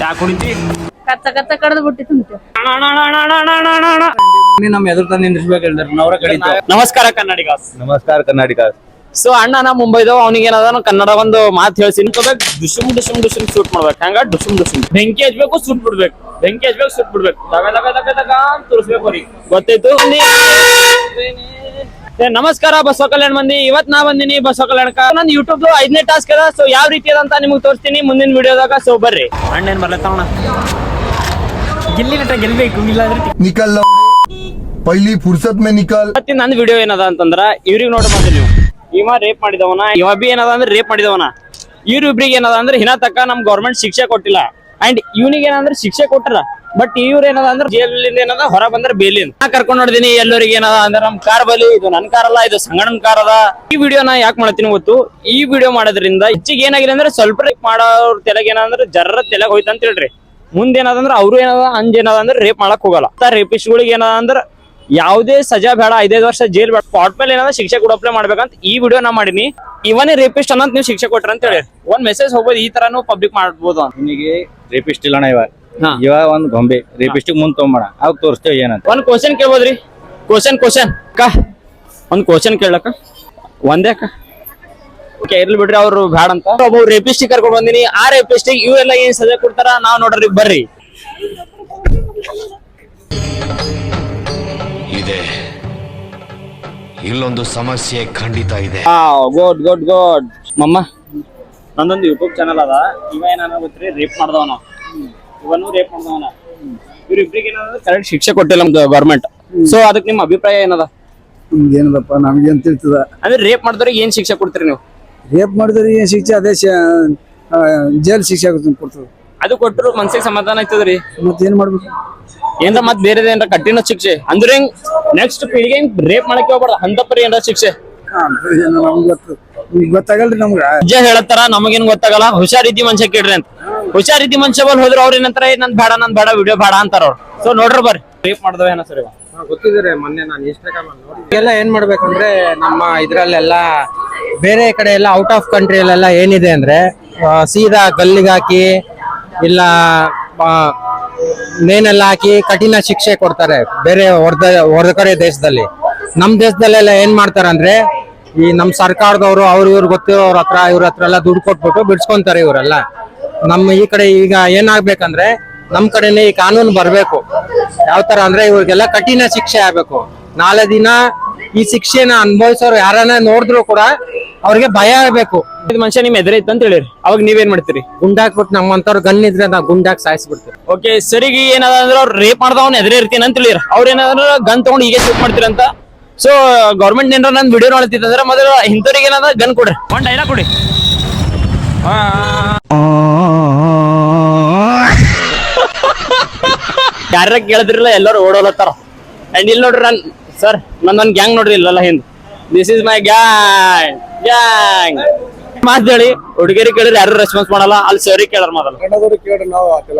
ಚಾ ಕುಡಿತಿ ಕಚ್ಚ ಕಚ್ಚ ಕಡ್ದು ಬಿಟ್ಟಿ ತುಂಬ್ತೇವೆ. ನಮ್ ಎದುರು ತಂದು ನಿಂದಿರ್ಬೇಕಂದ್ರೆ ನಾವ್ರ ಕಡಿತಾವ. ನಮಸ್ಕಾರ ಕನ್ನಡಿಗಾಸ್. ನಮಸ್ಕಾರ ಕರ್ನಾಟಕ. ಸೊ ಅಣ್ಣ ನಾ ಮುಂಬೈದವ ಅವ್ನಿಗೆ ಏನದ ಕನ್ನಡ ಒಂದು ಮಾತು ಹೇಳ್ತೀನಿ. ಡುಸುಮ್ ಡುಸುಮ್ ಡುಸುಮ್ ಶೂಟ್ ಮಾಡ್ಬೇಕು. ಹಂಗ ಡುಸುಮ್ ಡುಸುಮ್ ಬೆಂಕಿ ಹಚ್ಬೇಕು ಸುಟ್ ಬಿಡ್ಬೇಕು. ಬೆಂಕಿ ಹಚ್ಬೇಕು ಸುಟ್ ಬಿಡ್ಬೇಕು. ದಗ ದಗ ದಗ ದಗ ಅಂತ ತೋರಿಸ್ಬೇಕು ಅವ್ರಿಗೆ. ಗೊತ್ತಾಯ್ತು. ನಮಸ್ಕಾರ ಬಸವ ಕಲ್ಯಾಣ ಮಂದಿ. ಇವತ್ ನಾ ಬಂದಿನಿ ಬಸವ ಕಲ್ಯಾಣಕ. ನಂದು ಯೂಟ್ಯೂಬ್ 5ನೇ ಟಾಸ್ಕ್ ಅದ. ಸೊ ಯಾವ ರೀತಿ ಅದಂತ ನಿಮ್ಗೆ ತೋರಿಸ್ತೀನಿ ಮುಂದಿನ ವಿಡಿಯೋದಾಗ. ಸೊ ಬರ್ರಿ. ಅಣ್ಣ ಏನ್ ಬರ್ಲತ್ತವಣ ಗಿಲ್ಲಿ ನಟ ಗೆಲ್ಬೇಕು. ಇಲ್ಲ निकल पहली फुर्सत में निकल. ಇವತ್ತಿನ ನಂದು ವಿಡಿಯೋ ಏನದ ಅಂತಂದ್ರ ಇವ್ರಿಗೆ ನೋಡಿ ಬಂದ್ರಿ ನೀವು. ಇವ ರೇಪ್ ಮಾಡಿದವನ, ಇವ ಬಿ ಏನದ ಅಂದ್ರೆ ರೇಪ್ ಮಾಡಿದವನ. ಇವ್ರಿಬ್ರಿಗೆ ಏನದ ಅಂದ್ರೆ ಹಿನ ತಕ್ಕ ನಮ್ ಗೌರ್ಮೆಂಟ್ ಶಿಕ್ಷೆ ಕೊಟ್ಟಿಲ್ಲ. ಅಂಡ್ ಇವನಿಗೆ ಏನಂದ್ರೆ ಶಿಕ್ಷೆ ಕೊಟ್ಟರ. ಬಟ್ ಇವ್ರ ಏನದ ಅಂದ್ರೆ ಜೈಲಿಂದ ಏನದ ಹೊರ ಬಂದ್ರೆ ಬೇಲಿಂದ. ನಾ ಕರ್ಕೊಂಡ್ ನೋಡಿದೀನಿ ಎಲ್ಲರಿಗೆ ಏನದ ಅಂದ್ರೆ ನಮ್ ಕಾರ್ ಬಲಿ. ಇದು ನನ್ ಕಾರ್ ಅಲ್ಲ, ಇದು ಸಂಗಣನ್ ಕಾರ್ ಅದ. ಈ ವಿಡಿಯೋನ ಯಾಕೆ ಮಾಡತ್ತೀನಿ ಗೊತ್ತು? ಈ ವಿಡಿಯೋ ಮಾಡೋದ್ರಿಂದ ಹೆಚ್ಚಿಗೆ ಏನಾಗಿದೆ ಅಂದ್ರೆ ಸ್ವಲ್ಪ ಮಾಡೋರ್ ತೆಲಗ್ ಏನಂದ್ರೆ ಜರ್ರ ತೆಲಗ್ ಹೋಯ್ತು ಅಂತ ಹೇಳ್ರಿ. ಮುಂದೆ ಏನದಂದ್ರೆ ಅವ್ರು ಏನದ ಏನದ ಅಂದ್ರೆ ರೇಪ್ ಮಾಡಕ್ ಹೋಗಲ್ಲ. ರೇಪಿಸ್ಟ್ ಗಳಿಗೆ ಏನದ ಅಂದ್ರೆ ಯಾವುದೇ ಸಜಾ ಬೇಡ, 5 ವರ್ಷ ಜೈಲ್ ಬೇಡ, ಸ್ಪಾಟ್ ಮೇಲೆ ಏನಾದ್ರೆ ಶಿಕ್ಷೆ ಕೊಡಪ್ಲೈ ಮಾಡ್ಬೇಕಂತ ಈ ವಿಡಿಯೋ ನಾ ಮಾಡಿನಿ. ಇವನೇ ರೇಪಿಸ್ಟ್ ಅನ್ನೋದು ನೀವು ಶಿಕ್ಷೆ ಕೊಟ್ರ ಅಂತ ಹೇಳಿ ಒಂದ್ ಮೆಸೇಜ್ ಹೋಗ್ಬೋದು. ಈ ತರಾನು ಪಬ್ಲಿಕ್ ಮಾಡ್ಬೋದು ಅಂತ. ನಿನಗೆ ರೇಪಿಸ್ಟ್ ಇಲ್ಲಣ್ಣ ಇವ ಒಂದ್ ಗೊಂಬೆ ರೇಪಿಸ್ಟ್ ಮುಂದ್ ತೊಗೊಂಬಣ ಅವಾಗ ತೋರಿಸ್ತೇವೆ ಏನಂತ. ಒಂದ್ ಕ್ವಶನ್ ಕೇಳ್ಬೋದ್ರಿ? ಕ್ವಶನ್ ಅಕ್ಕ ಒಂದ್ ಕ್ವಶನ್ ಕೇಳಕ್ಕ ಒಂದೇ ಅಕ್ಕ. ಓಕೆ ಇರ್ಲಿ ಬಿಡ್ರಿ, ಅವ್ರು ಬ್ಯಾಡ ಅಂತ. ಒಬ್ಬ ರೇಪಿಸ್ಟ್ ಕರ್ಕೊಂಡ್ ಬಂದಿನಿ. ಆ ರೇಪಿಸ್ಟ್ ಇವೆಲ್ಲ ಏನ್ ಸಜಾ ಕೊಡ್ತಾರ ನಾವ್ ನೋಡ್ರಿ ಬರ್ರಿ. ಇದೆ ಇಲ್ಲೊಂದು ಸಮಸ್ಯೆ ಖಂಡಿತ ಇದೆ. ಗುಡ್ ಗುಡ್ ಗುಡ್ ಮಮ್ಮ. ನಂದೊಂದು ಯೂಟ್ಯೂಬ್ ಚಾನಲ್ ಅದ. ಇವ ಏನಾನ ಗೊತ್ತ್ರಿ ರೇಪ್ ಮಾಡ್ದವನ, ಇವನು ರೇಪ್ ಮಾಡ್ದವನ. ಇವ್ರಿಬ್ರಿಗೆ ಏನಾದ್ರೆ ಕರೆಕ್ಟ್ ಶಿಕ್ಷೆ ಕೊಟ್ಟಿಲ್ಲ ನಮ್ದು ಗೌರ್ಮೆಂಟ್. ಸೊ ಅದಕ್ಕೆ ನಿಮ್ಮ ಅಭಿಪ್ರಾಯ ಏನದ? ಏನದಪ್ಪ ನಮ್ಗೇನ್ ತಿಳ್ತದ? ಅಂದ್ರೆ ರೇಪ್ ಮಾಡಿದವ್ರಿಗೆ ಏನ್ ಶಿಕ್ಷೆ ಕೊಡ್ತೀರಿ ನೀವು? ರೇಪ್ ಮಾಡಿದ್ರೆ ಏನ್ ಶಿಕ್ಷೆ? ಅದೇ ಜೈಲ್ ಶಿಕ್ಷೆ ಕೊಡ್ತದ. ಅದು ಕೊಟ್ಟರು ಮನ್ಸಿಗೆ ಸಮಾಧಾನ ಆಯ್ತದ್ರಿ. ಮತ್ತೇನ್ ಮಾಡ್ಬೇಕು? ಏನ್ರ ಮತ್ ಬೇರೆ ಏನ್ರ ಕಠಿಣ ಶಿಕ್ಷೆ ಅಂದ್ರೆ ನೆಕ್ಸ್ಟ್ ಪೀಳಿಗೆ ರೇಪ್ ಮಾಡಕ್ಕೆ ಹೋಗ್ಬಾರ್ದು ಅಂತಪರಿ ಏನ್ರ ಶಿಕ್ಷೆ. ಗೊತ್ತಾಗಲ್ರಿ ನಮ್ಗ. ಅಜ್ಜ ಹೇಳತ್ತಾರ ನಮಗೇನ್ ಗೊತ್ತಾಗಲ್ಲ. ಹುಷಾರಿದ್ದಿ ಮನುಷ್ಯ ಕೇಳ್ರಿ ಅಂತ. ಹುಷಾರಿದ್ದಿ ಮನುಷ್ಯ ಬಲ್ ಹೋದ್ರ ಅವ್ರ ಏನಂತಾರ ನನ್ ಬೇಡ ವಿಡಿಯೋ ಬೇಡ ಅಂತಾರ ಅವ್ರು. ಸೊ ನೋಡ್ರಿ ಬರ್ರಿ ರೇಪ್ ಮಾಡ್ದವ ಏನ ಸರಿ ಗೊತ್ತಿದ್ರೆ ಮೊನ್ನೆ ನಾನು ಇನ್ಸ್ಟಾಗ್ರಾಮ್ ಅಲ್ಲಿ ನೋಡಿ ಎಲ್ಲ ಏನ್ ಮಾಡ್ಬೇಕಂದ್ರೆ ನಮ್ಮ ಇದ್ರಲ್ಲೆಲ್ಲ ಬೇರೆ ಕಡೆ ಎಲ್ಲ ಔಟ್ ಆಫ್ ಕಂಟ್ರಿಯಲ್ಲೆಲ್ಲ ಏನಿದೆ ಅಂದ್ರೆ ಸೀದಾ ಗಲ್ಲಿಗೆ ಹಾಕಿ ಇಲ್ಲ ನೇನೆಲ್ಲ ಹಾಕಿ ಕಠಿಣ ಶಿಕ್ಷೆ ಕೊಡ್ತಾರೆ ಬೇರೆ ಹೊರಗಡೆ ದೇಶದಲ್ಲಿ. ನಮ್ ದೇಶದಲ್ಲೆಲ್ಲ ಏನ್ ಮಾಡ್ತಾರ ಅಂದ್ರೆ ಈ ನಮ್ ಸರ್ಕಾರದವರು ಇವ್ರು ಗೊತ್ತಿರೋರ ಹತ್ರ ಇವ್ರ ಹತ್ರ ಎಲ್ಲ ದುಡ್ಡು ಕೊಟ್ಬಿಟ್ಟು ಬಿಡ್ಸ್ಕೊಂತಾರೆ ಇವರೆಲ್ಲ. ನಮ್ಮ ಈ ಕಡೆ ಈಗ ಏನಾಗ್ಬೇಕಂದ್ರೆ ನಮ್ ಕಡೆನೆ ಈ ಕಾನೂನು ಬರ್ಬೇಕು. ಯಾವ ತರ ಅಂದ್ರೆ ಇವ್ರಿಗೆಲ್ಲ ಕಠಿಣ ಶಿಕ್ಷೆ ಆಗ್ಬೇಕು. ನಾಳೆ ದಿನ ಈ ಶಿಕ್ಷೆನ ಅನುಭವಿಸೋರು ಯಾರನ್ನ ನೋಡಿದ್ರು ಕೂಡ ಅವ್ರಿಗೆ ಭಯ ಆಗ್ಬೇಕು. ಮನುಷ್ಯ ನಿಮ್ ಎದುರು ಇತ್ತು ಅಂತ ಹೇಳಿರಿ, ಅವಾಗ ನೀವೇನ್ ಮಾಡ್ತೀರಿ? ಗುಂಡಾಕ್ಬಿಟ್ಟು ನಮ್ಮಂತವ್ರು ಗನ್ ಇದ್ರೆ ನಾವು ಗುಂಡಾಕ್ ಸಾಯಿಸ್ಬಿಡ್ತೀವಿ. ಓಕೆ ಸರಿಗೆ ಏನದ ಅಂದ್ರೆ ಅವ್ರು ರೇಪ್ ಮಾಡ್ದವ್ನ ಎದುರೇ ಇರ್ತೀನಿ ಅಂತ ಹೇಳಿರ. ಅವ್ರ ಏನಾದ್ರ ಗನ್ ತಗೊಂಡು ಈಗ ಶೂಟ್ ಮಾಡ್ತೀರ ಅಂತ. ಸೊ ಗೌರ್ಮೆಂಟ್ ಏನಾರ ನನ್ ವಿಡಿಯೋ ನೋಡ್ತಿತ್ತಂದ್ರೆ ಮೊದಲು ಇಂಥವ್ರಿಗೆ ಏನಾದ ಗನ್ ಕೊಡ್ರಿ. ಒಂದ್ ಡೈಲಾಗ್ ಕೊಡಿ. ಯಾರ ಕೇಳಿದ್ರಿಲ್ಲ ಎಲ್ಲರೂ ಓಡೋಲತ್ತಾರ. ಅಂಡ್ ಇಲ್ಲಿ ನೋಡ್ರಿ ಸರ್ ನನ್ ಗ್ಯಾಂಗ್ ನೋಡ್ರಿ ಇಲ್ಲಲ್ಲ Hind. This is my gang ಮಾತ್ ಹೇಳಿ ಹುಡುಗಿಯರಿ ಕೇಳಿದ್ರೆ ಯಾರು ರೆಸ್ಪಾನ್ಸ್ ಮಾಡಲ್ಲ. ಅಲ್ಲಿ ಸರಿ ಕೇಳಾರ ಮೊದಲು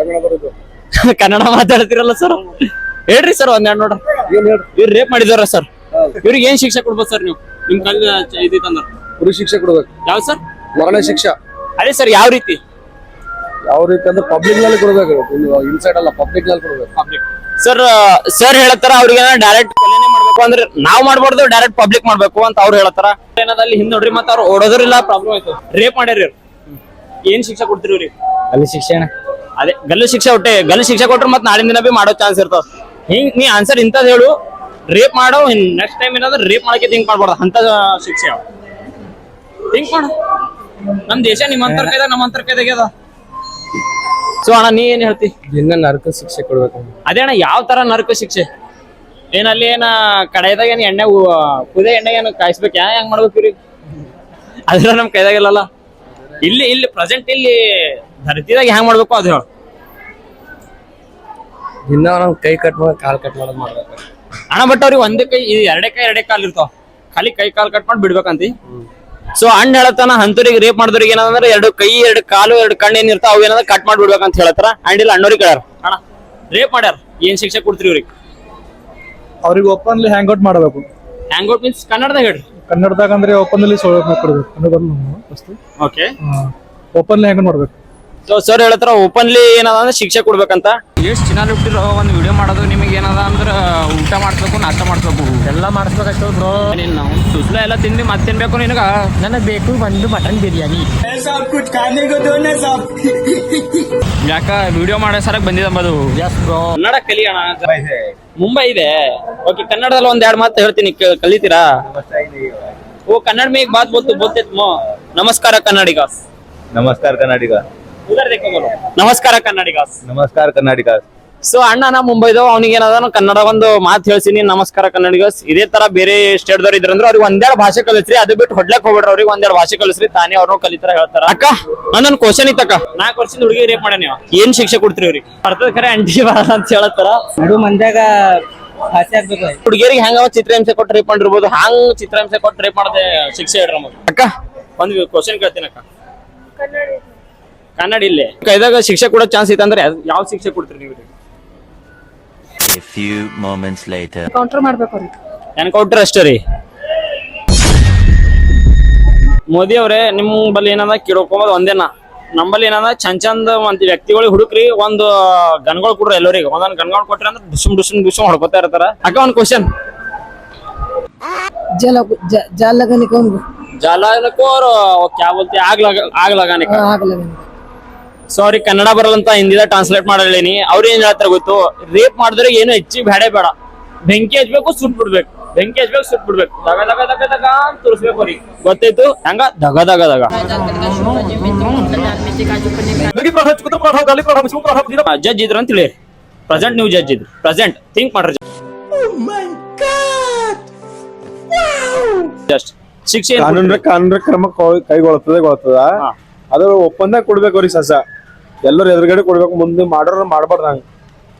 ಕನ್ನಡ ಮಾತಾಡ್ತಿರಲ್ಲ ಸರ್. ಹೇಳ್ರಿ ಸರ್ ಒಂದ್ ನೋಡ್ರಿ. ಇವ್ರು ರೇಪ್ ಮಾಡಿದಾರ ಸರ್, ಇವ್ರಿಗೆ ಏನ್ ಶಿಕ್ಷೆ ಕೊಡ್ಬೋದು ಸರ್ ನೀವು? ನಿಮ್ ಕಲ್ ಇದಂದ್ರ ಗುರು ಶಿಕ್ಷೆ ಕೊಡ್ಬೇಕು. ಯಾವ ಸರ್? ಮರಣ ಶಿಕ್ಷೆ. ಅದೇ ಸರ್ ಯಾವ ರೀತಿ ಅಂದ್ರೆ ಪಬ್ಲಿಕ್ ನಲ್ಲಿ ಕೊಡ್ಬೇಕು. ಇನ್ಸೈಡ್ ಅಲ್ಲ, ಪಬ್ಲಿಕ್ ನಲ್ಲಿ ಕೊಡ್ಬೇಕು. ಪಬ್ಲಿಕ್ ಸರ್ ಹೇಳತ್ತಾರ ಅವ್ರಿಗೆ ಡೈರೆಕ್ಟ್ ಕೊಲೆನೇ ಮಾಡ್ಬೇಕು ಅಂದ್ರೆ ನಾವ್ ಮಾಡ್ಬಾರ್ದು, ಡೈರೆಕ್ಟ್ ಪಬ್ಲಿಕ್ ಮಾಡ್ಬೇಕು ಅಂತ ಅವ್ರು ಹೇಳತ್ತಾರ. ಏನಾದಲ್ಲಿ ಹಿಂದ್ ನೋಡ್ರಿ ಮತ್ತೆ ಅವ್ರು ಓಡೋದ್ರಿಲ್ಲ ಪ್ರಾಬ್ಲಮ್ ಆಯ್ತು. ರೇಪ್ ಮಾಡ್ಯಾರ ಏನ್ ಶಿಕ್ಷೆ ಕೊಡ್ತೀರಿ ಇವ್ರಿಗೆ? ಅಲ್ಲಿ ಶಿಕ್ಷಣ ಅದೇ ಗಲ್ಲು ಶಿಕ್ಷೆ ಗಲ್ಲು ಶಿಕ್ಷೆ ಕೊಟ್ರೆ ಮತ್ತೆ ನಾಳಿನ ದಿನ ಬಿ ಮಾಡೋ ಚಾನ್ಸ್ ಇರ್ತಾವ. ಹಿಂಗ್ ನೀ ಆನ್ಸರ್ ಇಂಥದ್ ಹೇಳು. ರೇಪ್ ಮಾಡೋ ನೆಕ್ಸ್ಟ್ ಟೈಮ್ ಏನಾದ್ರು ರೇಪ್ ಮಾಡಕ್ಕೆ ಥಿಂಕ್ ಮಾಡ್ಬಾರ್ದು ಅಂತ ಶಿಕ್ಷೆ ಥಿಂಕ್ ಮಾಡು. ನಮ್ ದೇಶ ನಿಮ್ಮಂತರ ಕೈದಾಗ ನಮ್ಮಂತರ ಕೈದಾಗ ಅದ. ಸೊ ಅಣ್ಣ ನೀ ಏನ್ ಹೇಳ್ತಿ? ಇನ್ನ ನರಕ ಶಿಕ್ಷೆ ಕೊಡ್ಬೇಕು. ಅದೇ ಅಣ್ಣ ಯಾವ ತರ ನರಕ ಶಿಕ್ಷೆ? ಏನಲ್ಲಿ ಏನ ಕಡೆಯದಾಗ ಏನ್ ಎಣ್ಣೆ ಕುದೇ ಎಣ್ಣೆ ಏನು ಕಾಯಿಸ್ಬೇಕು? ಹೆಂಗ್ ಮಾಡ್ಬೇಕ್ರಿ? ಅದ್ರ ನಮ್ ಕೈದಾಗಿಲ್ಲಲ್ಲ. ಇಲ್ಲಿ ಪ್ರೆಸೆಂಟ್ ಇಲ್ಲಿ ಧರತಿದಾಗ ಹೆಂಗ್ ಮಾಡ್ಬೇಕು ಅದು ಹೇಳು. ಇನ್ನ ನಮ್ ಕೈ ಕಟ್ ಮಾಡಿ ಕಾಲ್ ಕಟ್ ಮಾಡೋದು ಮಾಡ್ಬೇಕು ಅಣ್ಣ. ಬಟ್ ಅವ್ರಿಗೆ ಒಂದೇ ಕೈ ಎರಡೇ ಕಾಲ್ ಇರ್ತಾವ. ಖಾಲಿ ಕೈ ಕಾಲ್ ಕಟ್ ಮಾಡಿ ಬಿಡ್ಬೇಕಂತಿ. ಸೊ ಅಣ್ಣ ಹೇಳತ್ತಾನ ಅಂತವ್ರಿಗೆ ರೇಪ್ ಮಾಡಿದವ್ರಿಗೆ ಏನಂದ್ರೆ 2 ಕೈ 2 ಕಾಲು 2 ಕಣ್ಣು ಏನಿರ್ತಾವ ಅವ್ ಏನಾದ್ರೆ ಕಟ್ ಮಾಡಿ ಬಿಡ್ಬೇಕಂತ ಹೇಳತ್ತಾರ. ಅಂಡ್ ಇಲ್ಲ ಅಣ್ಣವ್ರಿಗೆ ಕೇಳ್ಯಾರ ಅಣ್ಣ ರೇಪ್ ಮಾಡ್ಯಾರ ಏನ್ ಶಿಕ್ಷೆ ಕೊಡ್ತೀರಿ ಇವ್ರಿಗೆ? ಅವ್ರಿಗೆ ಓಪನ್ಲಿ ಹ್ಯಾಂಗ್ ಔಟ್ ಮಾಡಬೇಕು. ಹ್ಯಾಂಗ್ ಔಟ್ ಮೀನ್ಸ್ ಕನ್ನಡದಾಗ ಹೇಳ್ರಿ. ಕನ್ನಡದಾಗ ಅಂದ್ರೆ ಓಪನ್ಲಿ ಕೊಡ್ಬೇಕು. ಕನ್ನಡದಲ್ಲಿ ಓಕೆ ಓಪನ್ಲಿ ಹ್ಯಾಂಗ್ ಔಟ್ ಮಾಡ್ಬೇಕು. ಸೊ ಸರ್ ಹೇಳ್ತಾರ ಓಪನ್ಲಿ ಏನದ ಅಂದ್ರೆ ಶಿಕ್ಷೆ ಕೊಡ್ಬೇಕಂತ. ಎಷ್ಟು ಚಿನ್ನ ಬಿಟ್ಟಿರೋ ಒಂದು ವಿಡಿಯೋ ಮಾಡೋದು ನಿಮಗೆ ಏನದ ಅಂದ್ರೆ ಊಟ ಮಾಡಿಸ್ಬೇಕು, ನಾಷ್ಟ ಮಾಡಿಸ್ಬೇಕು, ಎಲ್ಲ ಮಾಡಿಸ್ಬೇಕಾಗ್ತದೆ ಬ್ರೋ. ನಾವು ಸುಸ್ಲ ಎಲ್ಲ ತಿಂದು ಮತ್ತೇನ್ ಬೇಕು ನಿನಗ? ನನಗೆ ಬೇಕು ಒಂದು ಮಟನ್ ಬಿರಿಯಾನಿ. ಯಾಕ ವಿಡಿಯೋ ಮಾಡೋ ಸರಕ್ ಬಂದಿದಂಬದು. S bro. ಕನ್ನಡ ಕಲಿಯೋಣ. ಮುಂಬೈ ಇದೆ. ಓಕೆ, ಕನ್ನಡದಲ್ಲಿ ಒಂದ್ ಎರಡು ಮಾತು ಹೇಳ್ತೀನಿ, ಕಲಿತೀರಾ? ಓ ಕನ್ನಡ में एक बात बोलते नमस्कार कन्नडिगास. नमस्कार कर्नाटका. उधर देखो बोलो नमस्कार कन्नडिगास. नमस्कार कर्नाटका. ಸೊ ಅಣ್ಣ ನಾ ಮುಂಬೈದು, ಅವ್ನಿಗೆ ಏನದ ಕನ್ನಡ ಒಂದು ಮಾತು ಹೇಳ್ತೀನಿ, ನಮಸ್ಕಾರ ಕನ್ನಡಿಗಸ್. ಇದೇ ತರ ಬೇರೆ ಸ್ಟೇಟ್ ದವ್ರು ಇದ್ರಂದ್ರೆ ಅವ್ರಿಗೆ ಒಂದೆರಡು ಭಾಷೆ ಕಲಿಸ್ರಿ, ಅದು ಬಿಟ್ಟು ಹೊಡ್ಲಕ್ ಹೋಗ್ಬಿಡ್ರಿ. ಅವ್ರಿಗೆ ಒಂದೆರಡು ಭಾಷೆ ಕಲಿಸ್ರಿ, ತಾನೇ ಅವ್ರನ್ನೂ ಕಲಿತಾರ ಹೇಳ್ತಾರ. ಅಕ್ಕ ನಂದೊಂದು ಕ್ವಶನ್ ಇತ್ತಕ್ಕ, 4 ವರ್ಷದ ಹುಡುಗಿ ರೇಪ್ ಮಾಡ್ಯಾನ, ನೀವು ಏನ್ ಶಿಕ್ಷೆ ಕೊಡ್ತೀರಿ ಅವ್ರಿಗೆ? ಬರ್ತದ ಖರೆ ಅಂಟಿ ಬರಲ್ಲ ಅಂತ ಹೇಳತ್ತಾರ. ನಡು ಮಂದ್ಯಾಗ ಭಾಷೆ ಆಗ್ಬೇಕು. ಹುಡುಗಿಯರಿಗೆ ಹೆಂಗ ಚಿತ್ರಹಿಂಸೆ ಕೊಟ್ಟು ರೇಪ್ ಮಾಡಿರ್ಬೋದು, ಹಂಗ್ ಚಿತ್ರಹಿಂಸೆ ಕೊಟ್ಟು ರೇಪ್ ಮಾಡದೆ ಶಿಕ್ಷೆ ಹೇಳ್ರಿ ನಮಗೆ. ಅಕ್ಕ ಒಂದು ಕ್ವಶನ್ ಕೇಳ್ತೀನಿ ಅಕ್ಕ. ಕನ್ನಡ ಇಲ್ಲೇ ಕೈದಾಗ ಶಿಕ್ಷೆ ಕೊಡೋ ಚಾನ್ಸ್ ಇತ್ತಂದ್ರೆ ಯಾವ ಶಿಕ್ಷೆ ಕೊಡ್ತೀರಿ ನೀವು? A few moments later. Counter ಮಾಡ್ಬೇಕು ಅವ್ರಿಗೆ. ಎನ್ಕೌಂಟರ್ ಅಷ್ಟೇ ರೀ. ಮೋದಿ ಅವರೇ, ನಿಮ್ ಬಲ್ಲಿ ಏನದ ಕಿಡ್ಕೊಂಬದ್ ಒಂದೇನ, ನಂಬಲ್ಲಿ ಏನದ ಚಂದ ಒಂದ್ ವ್ಯಕ್ತಿಗಳಿಗೆ ಹುಡುಕ್ರಿ, ಒಂದು ಗನ್ಗಳು ಕೊಡ್ರಿ ಎಲ್ಲರಿಗೆ. ಒಂದೊಂದ್ ಗನ್ಗಳು ಕೊಟ್ರಿ ಅಂದ್ರೆ ಡುಸುಮ್ ಡುಸುಮ್ ಡುಸುಮ್ ಹೊಡ್ಕೊತಾ ಇರ್ತಾರ. ಅಕ್ಕ ಒಂದ್ ಕ್ವಶನ್, जाल लगाने कौन ಜಾಲಕೋ ಕ್ಯಾ ಬೋಲ್ತೆ ಆಗ್ ಲಗಾನೆ. आग लगाने ಸಾರಿ ಕನ್ನಡ ಬರಲ್ಲ ಅಂತ ಹಿಂದಿದಾಗ ಟ್ರಾನ್ಸ್ಲೇಟ್ ಮಾಡಲೇನಿ. ಅವ್ರು ಏನ್ ಹೇಳ್ತಾರ ಗೊತ್ತು, ರೇಪ್ ಮಾಡಿದ್ರೆ ಏನು ಹೆಚ್ಚಿಗೆ ಬೇಡ ಬೇಡ, ಬೆಂಕಿ ಹಚ್ಬೇಕು, ಸುಟ್ ಬಿಡ್ಬೇಕು, ಬೆಂಕಿ ಹಚ್ಬೇಕು, ಸುಟ್ ಬಿಡ್ಬೇಕು, ದಗ ದಗ ದಗ ದಗ ಅಂತ ತೋರಿಸ್ಬೇಕು ಅವ್ರಿಗೆ. ಗೊತ್ತಾಯ್ತು? ಹಂಗ ದಗ ದಗ ದಗ. ಜಡ್ಜ್ ಇದ್ರು ಅಂತ ಹೇಳಿ, ಪ್ರೆಸೆಂಟ್ ನೀವು ಜಡ್ಜ್ ಇದ್ರು, ಪ್ರೆಸೆಂಟ್ ಥಿಂಕ್ ಮಾಡ್ರಿ. ಜಸ್ಟ್ ಶಿಕ್ಷೆ ಕಾನೂನು ಕ್ರಮ ಕೈಗೊಳ್ತದ. ಅದ್ರ ಒಪ್ಪಂದ ಕೊಡ್ಬೇಕು ಅವ್ರಿಗೆ ಸಸ. ಎಲ್ಲರೂ ಎದುರುಗಡೆ ಕೊಡ್ಬೇಕು, ಮುಂದೆ ಮಾಡೋರು ಮಾಡ್ಬಾರ್ದು. ಹಂಗ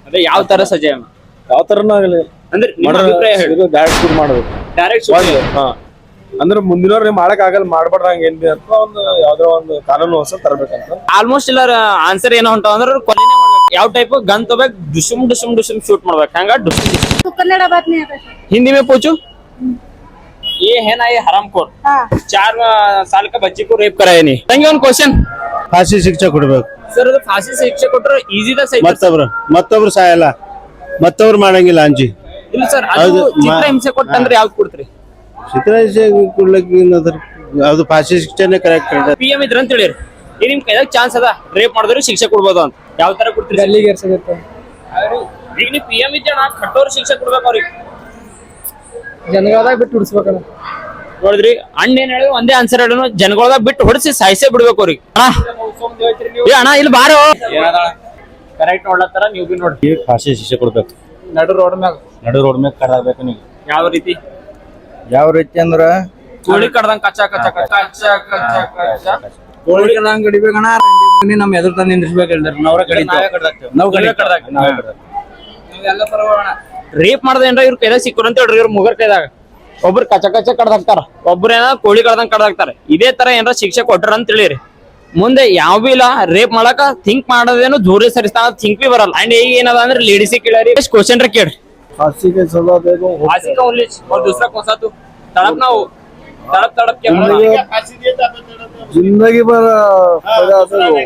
ಅದೇ ಯಾವ ತರ ಸಜೆ ಯಾವ ತರನ ಆಗಲಿ ಅಂದ್ರೆ ನಿಮ್ಮ ಅಭಿಪ್ರಾಯ ಹೇಳಿ. ಡೈರೆಕ್ಟ್ ಶೂಟ್ ಮಾಡೋದು, ಡೈರೆಕ್ಟ್ ಅಂದ್ರೆ ಮುಂದಿನವ್ರು ಮಾಡಕ್ ಆಗಲ್ಲ, ಮಾಡ್ಬಾರ್ದು ಹಂಗ ಏನ್ ಅಂತ ಒಂದು ಯಾವ್ದೋ ಒಂದು ಕಾನೂನು ಹೊಸ ತರಬೇಕಂತ. ಆಲ್ಮೋಸ್ಟ್ ಎಲ್ಲ ಆನ್ಸರ್ ಏನೋ ಹೊಂಟಾವ ಅಂದ್ರೆ ಕೊನೆನೇ ಮಾಡ್ಬೇಕು. ಯಾವ ಟೈಪ್ ಗನ್ ತಗೋಬೇಕು, ಡುಸುಮ್ ಡುಸುಮ್ ಡುಸುಮ್ ಶೂಟ್ ಮಾಡ್ಬೇಕು. ಹಂಗ ಡುಸುಮ್. ಕನ್ನಡ बात नहीं आता सर. हिंदी में पूछू, ये है ना ये हरामखोर 4 साल का बच्चे को रेप कराया नहीं. ತಂಗಿ ಒಂದು ಕ್ವಶನ್, फाशी शिक्षा ಕೊಡ್ಬೇಕು ಸರ್. ಅದು ಫಾಸಿ ಶಿಕ್ಷೆ ಕೊಟ್ಟರೆ ಈಸಿ ದ ಸೈ. ಮತ್ತೊಬ್ರು ಸಾಯಲ್ಲ, ಮತ್ತೊಬ್ರು ಮಾಡಂಗಿಲ್ಲ ಅಂಜಿ. ಇಲ್ಲ ಸರ್, ಅದು ಚಿತ್ರಹಿಂಸೆ ಕೊಟ್ಟಂದ್ರೆ ಯಾವ್ದು ಕೊಡ್ತೀರಿ? ಚಿತ್ರಹಿಂಸೆ ಕೊಡ್ಲಿಕ್ಕೆ ಅದು ಫಾಸಿ ಶಿಕ್ಷೆನೇ ಕರೆಕ್ಟ್. PM ಇದ್ರ ಅಂತ ಹೇಳಿರಿ, ಈಗ ನಿಮ್ ಕೈದಾಗ ಚಾನ್ಸ್ ಅದ ರೇಪ್ ಮಾಡಿದ್ರೆ ಶಿಕ್ಷೆ ಕೊಡ್ಬೋದು ಅಂತ, ಯಾವ ತರ ಕೊಡ್ತೀರಿ? ಗಲ್ಲಿಗೆ ಎರ್ಸಬೇಕು. ಈಗ ನೀವು PM ಇದ್ದ ಕಟ್ಟೋರು ಶಿಕ್ಷೆ ಕೊಡ್ಬೇಕು ಅವ್ರಿಗೆ. ಜನಗಳದಾಗ ಬಿಟ್ಟು ಉಡಿಸ್ಬೇಕಲ್ಲ. ನೋಡಿದ್ರಿ, ಅಣ್ಣ ಏನ್ ಹೇಳಿದ್ರು ಒಂದೇ ಆನ್ಸರ್ ಹೇಳೋನು, ಜನಗಳದಾಗ ಬಿಟ್ಟು ಹೊಡಿಸಿ ಸಾಯಿಸೇ ಬಿಡ್ಬೇಕು ಅವ್ರಿಗೆ. ಅಣ್ಣ ಇಲ್ಲಿ ಬಾರೋ, ಕರೆಕ್ಟ್ ನೋಡ್ಲತ್ತಾರ ನೀವು ಬಿ ನೋಡ್ರಿ. ಫಾಸಿ ಶಿಕ್ಷೆ ಕೊಡ್ಬೇಕು, ನಡು ರೋಡ್ ಮ್ಯಾಗ ಕಡಬೇಕು. ನೀವು ಯಾವ ರೀತಿ ಅಂದ್ರ ಕೋಳಿ ಕಡ್ದಂಗ್ ಕಚ್ಚ ಕಚ್ಚ ಕಚ್ಚ ಕಚ್ಚ ಕಚ್ಚ ಕೋಳಿ ಕಡ್ದಂಗ್ ಕಡಿಬೇಕಣ್ಣ. ನಮ್ ಎದುರು ತಂದು ನಿಂದಿರ್ಬೇಕು ಹೇಳಿದ್ರು, ನಾವ್ರ ರೇಪ್ ಮಾಡ್ದ ಏನ್ರ ಇವ್ರ ಕೈದಾಗ ಸಿಕ್ಕರು ಅಂತ ಹೇಳ್ರಿ. ಇವ್ರ ಮುಗರ್ ಕೈದಾಗ ಒಬ್ರು ಕಚ್ಚ ಕಚ್ಚ ಕಡ್ದಾಕ್ತಾರ, ಒಬ್ರೇನ ಕೋಳಿ ಕಡ್ದಂಗ್ ಕಡ್ದಾಕ್ತಾರ. ಇದೇ ತರ ಏನ್ರ ಶಿಕ್ಷೆ ಕೊಟ್ರ ಅಂತ ಹೇಳಿರಿ, ಮುಂದೆ ಯಾವ ಬಿ ಇಲ್ಲ ರೇಪ್ ಮಾಡಕ ಥಿಂಕ್ ಮಾಡೋದೇನು ದೂರ ಸರಿಸ್ತಾನ, ಥಿಂಕ್ ಬಿ ಬರಲ್ಲ. ಅಂಡ್ ಈಗ ಏನದ ಅಂದ್ರೆ ಲೇಡೀಸ್ ಕೇಳ್ರಿ, ಎಷ್ಟು ಕ್ವಶನ್ ರೀ ಕೇಳ್ರಿ. फांसी के सजा दे दो, फांसी का ओनली और दूसरा कौन सा? तू तड़प ना हो, तड़प तड़प के जिंदगी भर सजा दे दो.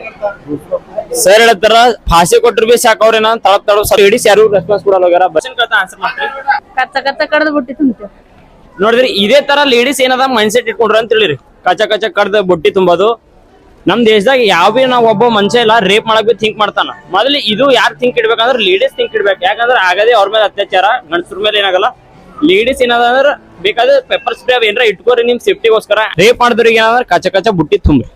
ಸರ್ ಹೇಳ್ತಾರ ಫಾಸಿ ಕೊಟ್ಟರು ಬಿ ಸಾಕವ್ರೇನ ತಳಪ್ ತಳಪ್. ಲೇಡೀಸ್ ಯಾರು ರೆಸ್ಪಾನ್ಸ್ ಕೊಡಲ್ಲ ಹೋಗ್ಯಾರ. ಬಸ್ಸನ್ ಕಳ್ತ ಆನ್ಸರ್ ಮಾಡ್ತೀರಿ. ಕಚ್ಚ ಕಚ್ಚ ಕಡ್ದು ಬಿಟ್ಟಿ ತುಂಬ್ತೇವೆ. ನೋಡಿದ್ರಿ, ಇದೇ ತರ ಲೇಡೀಸ್ ಏನದ ಮೈಂಡ್ ಸೆಟ್ ಇಟ್ಕೊಂಡ್ರ ಅಂತ ಹೇಳಿರಿ, ಕಚ್ಚ ಕಚ್ಚ ಕಡ್ದ ಬುಟ್ಟಿ ತುಂಬೋದು. ನಮ್ ದೇಶದಾಗ ಯಾವ ಬಿ ನಾವ್ ಒಬ್ಬ ಮನುಷ್ಯ ಇಲ್ಲ ರೇಪ್ ಮಾಡಕ್ ಬಿ ಥಿಂಕ್ ಮಾಡ್ತಾನ. ಮೊದಲು ಇದು ಯಾರು ಥಿಂಕ್ ಇಡ್ಬೇಕಂದ್ರೆ ಲೇಡೀಸ್ ಥಿಂಕ್ ಇಡ್ಬೇಕು. ಯಾಕಂದ್ರೆ ಆಗದೆ ಅವ್ರ ಮೇಲೆ ಅತ್ಯಾಚಾರ, ಗಂಡಸ್ರ ಮೇಲೆ ಏನಾಗಲ್ಲ. ಲೇಡೀಸ್ ಏನದಂದ್ರೆ ಬೇಕಾದ್ರೆ ಪೆಪ್ಪರ್ ಸ್ಪ್ರೇ ಏನಾರ ಇಟ್ಕೋರಿ ನಿಮ್ ಸೇಫ್ಟಿಗೋಸ್ಕರ. ರೇಪ್ ಮಾಡಿದ್ರಿಗೆ ಏನಾದ್ರೆ ಕಚ್ಚ ಕಚ್ಚ ಬುಟ್ಟಿ ತುಂಬ್ರಿ.